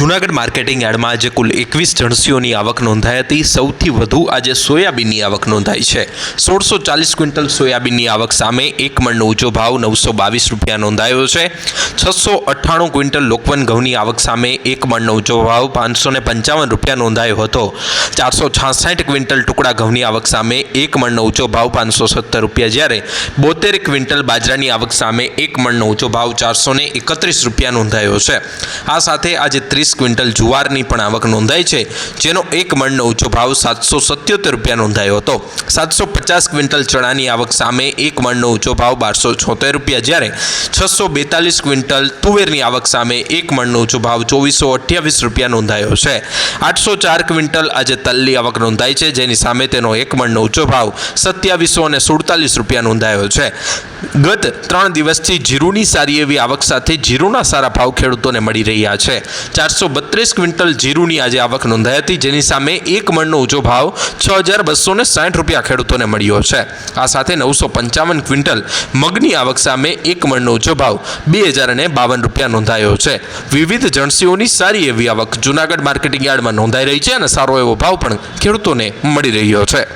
Junagadh marketing યાર્ડમાં આજે કુલ 21 જણસીઓની આવક નોંધાઈ હતી। સૌથી વધુ આજે સોયાબીનની આવક નોંધાઈ છે। 1640 ક્વિન્ટલ સોયાબીનની આવક સામે એક મણનો ઊંચો ભાવ 922 રૂપિયા નોંધાયો છે। 698 ક્વિન્ટલ લોકવન ઘઉંની આવક સામે એક મણનો ઊંચો ભાવ 555 રૂપિયા નોંધાયો હતો। 466 ક્વિન્ટલ ટુકડા ઘઉંની આવક સામે એક મણનો ઊંચો ભાવ 570 રૂપિયા, જ્યારે 72 ક્વિન્ટલ બાજરાની આવક સામે એક મણનો ઊંચો ભાવ 431 રૂપિયા નોંધાયો છે। આ સાથે આજે 30 ક્વિન્ટલ જુવારની પણ આવક નોંધાઈ છે, જેનો એક મણનો ઊંચો ભાવ 777 રૂપિયા નોંધાયો હતો। 750 ક્વિન્ટલ ચણાની આવક સામે એક મણનો ઊંચો ભાવ 1276 રૂપિયા, જ્યારે 642 ક્વિન્ટલ તુવેરની આવક સામે એક મણનો ઊંચો ભાવ 2428 રૂપિયા નોંધાયો છે। 804 ક્વિન્ટલ આજે તલની આવક નોંધાઈ છે, જેની સામે તેનો એક મણનો ઊંચો ભાવ 2747 રૂપિયા નોંધાયો છે। ગત 3 દિવસથી જીરુની સારી એવી આવક સાથે જીરુના સારા ભાવ ખેડૂતોને મળી રહ્યા છે। 432 ક્વિન્ટલ જીરુની આજે આવક નોંધાઈ હતી, જેની સામે એક મણનો ઊંચો ભાવ 6260 રૂપિયા ખેડૂતોને મળ્યો છે। આ સાથે 955 ક્વિન્ટલ મગની આવક સામે એક મણનો ઊંચો ભાવ 2052 રૂપિયા નોંધાયો છે। વિવિધ જણસીઓની સારી એવી આવક જૂનાગઢ માર્કેટિંગ યાર્ડમાં નોંધાઈ રહી છે અને સારો એવો ભાવ પણ ખેડૂતોને મળી રહ્યો છે।